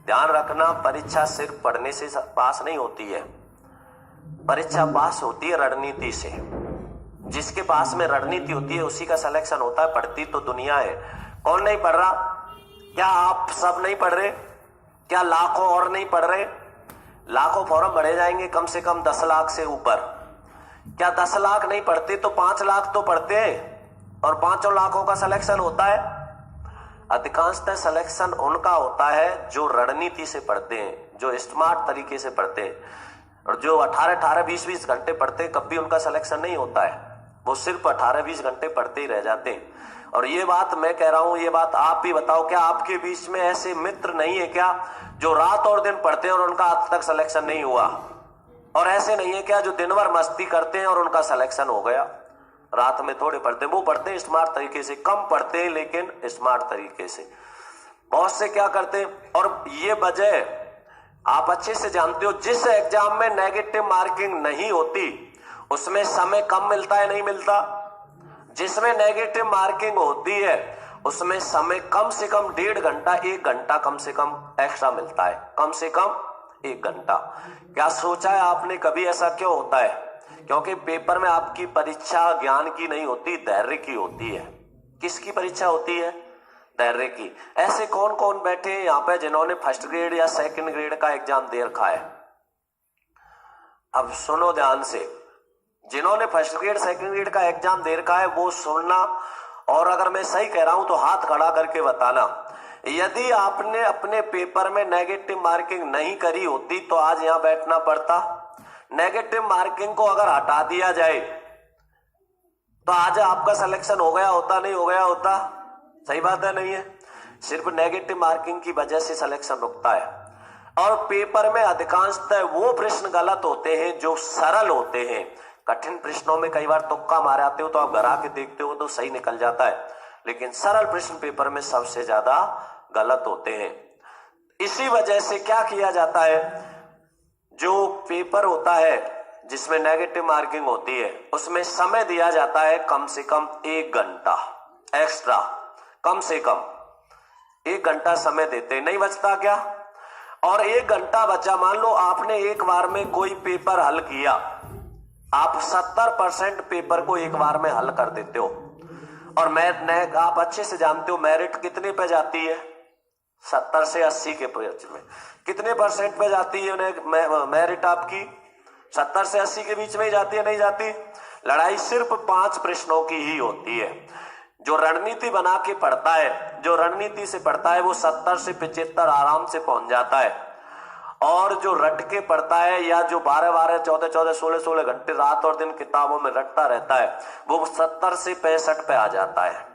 ध्यान रखना, परीक्षा सिर्फ पढ़ने से पास नहीं होती है, परीक्षा पास होती है रणनीति से। जिसके पास में रणनीति होती है उसी का सिलेक्शन होता है। पढ़ती तो दुनिया है, कौन नहीं पढ़ रहा? क्या आप सब नहीं पढ़ रहे? क्या लाखों और नहीं पढ़ रहे? लाखों फॉर्म भरे जाएंगे, कम से कम 10 लाख से ऊपर। क्या 10 लाख नहीं पढ़ते तो 5 लाख तो पढ़ते हैं, और 5 लाखों का सिलेक्शन होता है। अधिकांशतः सिलेक्शन उनका होता है जो रणनीति से पढ़ते हैं, जो स्मार्ट तरीके से पढ़ते हैं। और जो 18-18, 20-20 घंटे पढ़ते हैं, कभी उनका सिलेक्शन नहीं होता है। वो सिर्फ 18-20 घंटे पढ़ते ही रह जाते हैं। और ये बात मैं कह रहा हूं, ये बात आप भी बताओ, क्या आपके बीच में ऐसे मित्र नहीं है क्या जो रात और दिन पढ़ते हैं और उनका आज तक सिलेक्शन नहीं हुआ? और ऐसे नहीं है क्या जो दिन भर मस्ती करते हैं और उनका सिलेक्शन हो गया? रात में थोड़े पढ़ते, वो पढ़ते हैं स्मार्ट तरीके से, कम पढ़ते हैं लेकिन स्मार्ट तरीके से। बहुत से क्या करते हैं, और ये वजह आप अच्छे से जानते हो, जिस एग्जाम में नेगेटिव मार्किंग नहीं होती उसमें समय कम मिलता है, नहीं मिलता? जिसमें नेगेटिव मार्किंग होती है उसमें समय कम से कम 1.5 घंटा, 1 घंटा कम से कम एक्स्ट्रा मिलता है, कम से कम 1 घंटा। क्या सोचा है आपने कभी ऐसा क्यों होता है? क्योंकि पेपर में आपकी परीक्षा ज्ञान की नहीं होती, धैर्य की होती है। किसकी परीक्षा होती है? धैर्य की। ऐसे कौन कौन बैठे हैं यहाँ पे जिन्होंने फर्स्ट ग्रेड या सेकंड ग्रेड का एग्जाम दे रखा है? अब सुनो ध्यान से, जिन्होंने फर्स्ट ग्रेड सेकंड ग्रेड का एग्जाम दे रखा है वो सुनना, और अगर मैं सही कह रहा हूं तो हाथ खड़ा करके बताना। यदि आपने अपने पेपर में नेगेटिव मार्किंग नहीं करी होती तो आज यहां बैठना पड़ता? नेगेटिव मार्किंग को अगर हटा दिया जाए तो आज आपका सिलेक्शन हो गया होता, नहीं हो गया होता? सही बात है, नहीं है? सिर्फ नेगेटिव मार्किंग की वजह से सिलेक्शन रुकता है। और पेपर में अधिकांशतः वो प्रश्न गलत होते हैं जो सरल होते हैं। कठिन प्रश्नों में कई बार तुक्का मारे आते हो तो आप घर आके देखते हो तो सही निकल जाता है, लेकिन सरल प्रश्न पेपर में सबसे ज्यादा गलत होते हैं। इसी वजह से क्या किया जाता है, जो पेपर होता है जिसमें नेगेटिव मार्किंग होती है उसमें समय दिया जाता है कम से कम 1 घंटा एक्स्ट्रा, कम से कम 1 घंटा समय देते, नहीं बचता क्या? और 1 घंटा बचा, मान लो आपने एक बार में कोई पेपर हल किया, आप 70% पेपर को एक बार में हल कर देते हो। और आप अच्छे से जानते हो मेरिट कितने पे जाती है? 70 से 80 के बीच में। कितने परसेंट पे जाती है मेरिट आपकी? 70 से 80 के बीच में ही जाती है, नहीं जाती? लड़ाई सिर्फ 5 प्रश्नों की ही होती है। जो रणनीति बना के पढ़ता है, जो रणनीति से पढ़ता है वो 70 से 75 आराम से पहुंच जाता है। और जो रट के पढ़ता है या जो 12-12, 14-14, 16-16 घंटे रात और दिन किताबों में रटता रहता है वो 70 से 65 पे आ जाता है।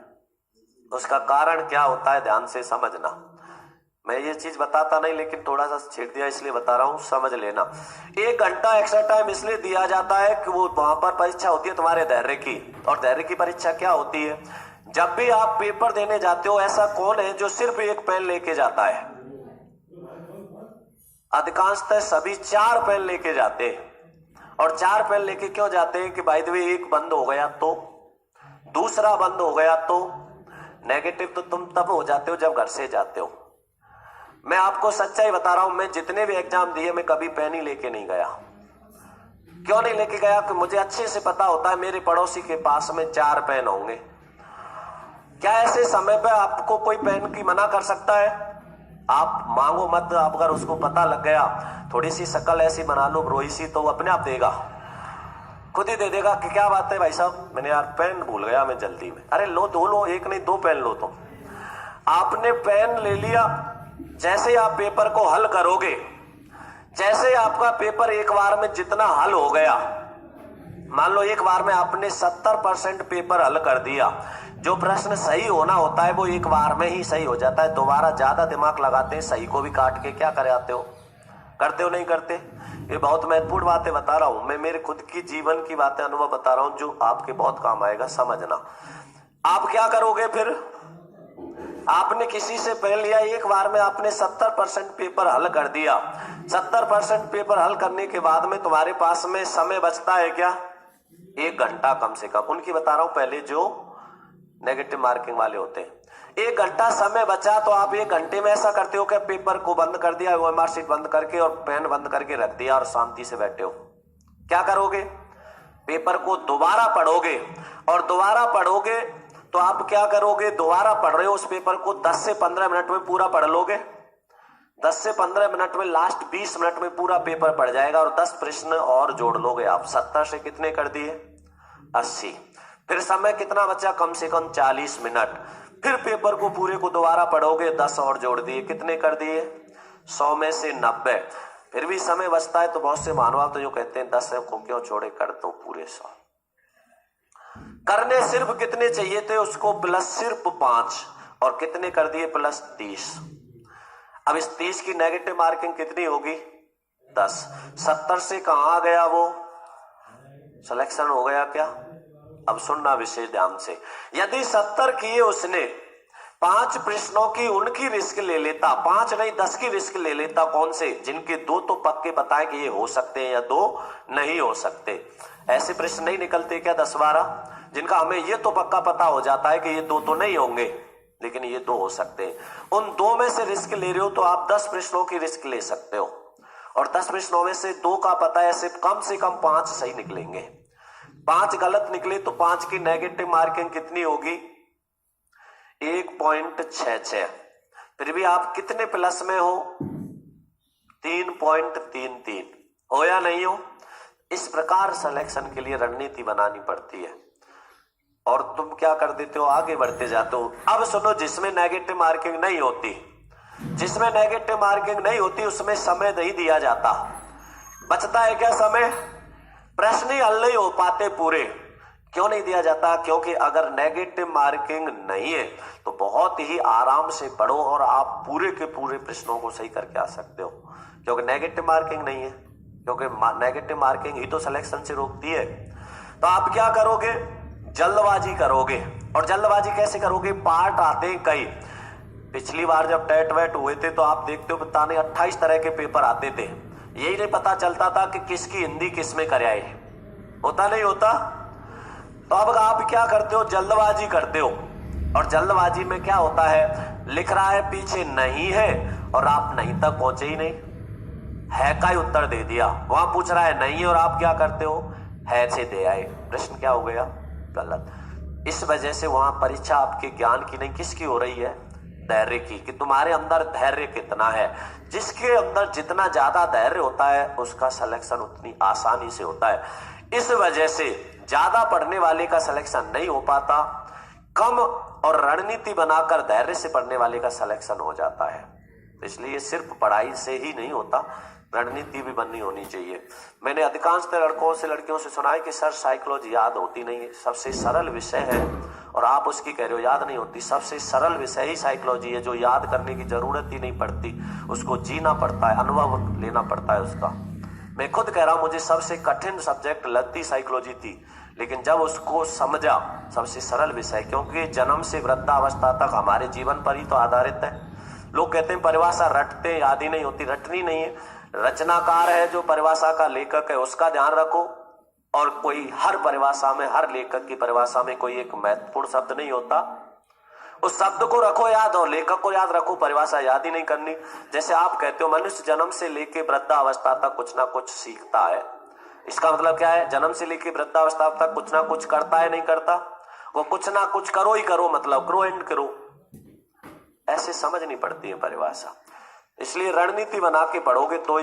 उसका कारण क्या होता है, ध्यान से समझना। मैं ये चीज बताता नहीं लेकिन थोड़ा सा छेड़ दिया इसलिए बता रहा हूं, समझ लेना। 1 घंटा एक्स्ट्रा टाइम इसलिए दिया जाता है कि वो वहां पर परीक्षा होती है तुम्हारे धैर्य की। और धैर्य की परीक्षा क्या होती है? जब भी आप पेपर देने जाते हो, ऐसा कौन है जो सिर्फ 1 पेन लेके जाता है? अधिकांशतः सभी 4 पेन लेके जाते हैं। और 4 पेन लेके क्यों जाते हैं कि बाय द वे एक बंद हो गया तो, दूसरा बंद हो गया तो। नेगेटिव तो तुम तब हो जाते हो जब घर से जाते हो। मैं आपको सच्चाई बता रहा हूं, मैं जितने भी एग्जाम दिए मैं कभी पेन ही लेके नहीं गया। क्यों नहीं लेके गया? कि मुझे अच्छे से पता होता है मेरे पड़ोसी के पास में 4 पेन होंगे। क्या ऐसे समय पे आपको कोई पेन की मना कर सकता है? आप मांगो मत, आप अगर उसको पता लग गया, थोड़ी सी शक्ल ऐसी बना लो रोई सी, तो वो अपने आप देगा, खुद ही दे देगा कि क्या बात है भाई साहब, मैंने यार पेन भूल गया मैं जल्दी में। अरे लो, 2 लो, 1 नहीं 2 पेन लो। तो आपने पेन ले लिया, जैसे आप पेपर को हल करोगे, जैसे आपका पेपर एक बार में जितना हल हो गया, मान लो एक बार में आपने 70% पेपर हल कर दिया, जो प्रश्न सही होना होता है वो एक बार में ही सही हो जाता है। दोबारा ज्यादा दिमाग लगाते हैं, सही को भी काट के क्या कराते हो? करते हो नहीं करते? ये बहुत महत्वपूर्ण बातें बता रहा हूं मैं, मेरे खुद की जीवन की बातें, अनुभव बता रहा हूं जो आपके बहुत काम आएगा, समझना। आप क्या करोगे फिर? आपने किसी से पेन लिया, एक बार में आपने 70% पेपर हल कर दिया। 70% पेपर हल करने के बाद में तुम्हारे पास में समय बचता है क्या? 1 घंटा कम से कम। उनकी बता रहा हूं पहले जो नेगेटिव मार्किंग वाले होते हैं। 1 घंटा समय बचा तो आप 1 घंटे में ऐसा करते हो कि पेपर को बंद कर दिया, OMR शीट बंद करके और पेन बंद करके रख दिया और शांति से बैठे हो। क्या करोगे? पेपर को दोबारा पढ़ोगे, और दोबारा पढ़ोगे तो आप क्या करोगे? दोबारा पढ़ रहे हो उस पेपर को 10 से 15 मिनट में पूरा पढ़ लोगे। 10 से 15 मिनट में, लास्ट 20 मिनट में पूरा पेपर पढ़ जाएगा और 10 प्रश्न और जोड़ लोगे आप। 70 से कितने कर दिए? 80। फिर समय कितना बचा? कम से कम 40 मिनट। फिर पेपर को पूरे को दोबारा पढ़ोगे, 10 और जोड़ दिए, कितने कर दिए? 100 में से 90। फिर भी समय बचता है तो बहुत से मानव तो जो कहते हैं 10 को क्यों छोड़े, कर दो पूरे 100। करने सिर्फ कितने चाहिए थे उसको? प्लस सिर्फ 5, और कितने कर दिए? प्लस 30। अब इस 30 की नेगेटिव मार्किंग कितनी होगी? 10। 70 से कहां आ गया? वो सिलेक्शन हो गया क्या? अब सुनना विशेष ध्यान से। यदि 70 किए उसने, 5 प्रश्नों की उनकी रिस्क ले लेता, 5 नहीं 10 की रिस्क ले लेता। कौन से? जिनके 2 तो पक्के बताए कि ये हो सकते हैं या 2 नहीं हो सकते। ऐसे प्रश्न नहीं निकलते क्या 10-12, जिनका हमें ये तो पक्का पता हो जाता है कि ये 2 तो नहीं होंगे लेकिन ये 2 हो सकते हैं। उन 2 में से रिस्क ले रहे हो तो आप 10 प्रश्नों की रिस्क ले सकते हो, और 10 प्रश्नों में से 2 का पता है, से कम 5 सही निकलेंगे। 5 गलत निकले तो 5 की नेगेटिव मार्किंग कितनी होगी? 1.66। फिर भी आप कितने प्लस में हो? 3.33 हो या नहीं हो? इस प्रकार सिलेक्शन के लिए रणनीति बनानी पड़ती है, और तुम क्या कर देते हो? आगे बढ़ते जाते हो। अब सुनो, जिसमें नेगेटिव मार्किंग नहीं होती, जिसमें नेगेटिव मार्किंग नहीं होती उसमें समय नहीं दिया जाता। बचता है क्या समय? प्रश्न ही हल नहीं हो पाते पूरे। क्यों नहीं दिया जाता? क्योंकि अगर नेगेटिव मार्किंग नहीं है तो बहुत ही आराम से पढ़ो और आप पूरे के पूरे प्रश्नों को सही करके आ सकते हो, क्योंकि नेगेटिव मार्किंग नहीं है। क्योंकि नेगेटिव मार्किंग ही तो सिलेक्शन से रोकती है। तो आप क्या करोगे? जल्दबाजी करोगे। और जल्दबाजी कैसे करोगे? पार्ट आते हैं कई। पिछली बार जब टेट वेट हुए थे तो आप देखते हो पता नहीं 28 तरह के पेपर आते थे, यही नहीं पता चलता था कि किसकी हिंदी किस में कराए। होता नहीं होता? तो अब आप क्या करते हो? जल्दबाजी करते हो, और जल्दबाजी में क्या होता है? लिख रहा है पीछे नहीं है और आप नहीं तक पहुंचे ही नहीं, है का ही उत्तर दे दिया। वहां पूछ रहा है नहीं और आप क्या करते हो? है से दे आए। प्रश्न क्या हो गया? गलत। इस वजह से वहां परीक्षा आपके ज्ञान की नहीं, किसकी हो रही है? धैर्य की, कि तुम्हारे अंदर धैर्य कितना है। जिसके अंदर जितना ज्यादा धैर्य होता है उसका सिलेक्शन उतनी आसानी से होता है। इस वजह से ज्यादा पढ़ने वाले का सिलेक्शन नहीं हो पाता, कम और रणनीति बनाकर धैर्य से पढ़ने वाले का सिलेक्शन हो जाता है। तो इसलिए सिर्फ पढ़ाई से ही नहीं होता, रणनीति भी बननी होनी चाहिए। मैंने अधिकांश लड़कों से लड़कियों से सुना है कि सर साइकोलॉजी याद होती नहीं है, सबसे सरल विषय है, और आप उसकी कह रहे हो याद नहीं होती। सबसे सरल विषय ही साइकोलॉजी है, जो याद करने की जरूरत ही नहीं पड़ती, उसको जीना पड़ता है, अनुभव लेना पड़ता है उसका। मैं खुद कह रहा हूं, मुझे सबसे कठिन सब्जेक्ट लगती साइकोलॉजी थी, लेकिन जब उसको समझा, सबसे सरल विषय, क्योंकि जन्म से वृद्धावस्था तक हमारे जीवन पर ही तो आधारित है। लोग कहते हैं परिभाषा रटते, याद ही नहीं होती। रटनी नहीं है, रचनाकार है जो परिभाषा का लेखक है उसका ध्यान रखो, और कोई हर परिभाषा में, हर लेखक की परिभाषा में कोई एक महत्वपूर्ण शब्द नहीं होता, उस शब्द को रखो याद और लेखक को याद रखो, परिभाषा याद ही नहीं करनी। जैसे आप कहते हो मनुष्य जन्म से लेके वृद्धावस्था तक कुछ ना कुछ सीखता है, इसका मतलब क्या है? जन्म से लेके वृद्धावस्था तक कुछ ना कुछ करता है, नहीं करता? वो कुछ ना कुछ करो ही करो, मतलब करो एंड करो, ऐसे समझनी पड़ती है परिभाषा। इसलिए रणनीति बना के पढ़ोगे तो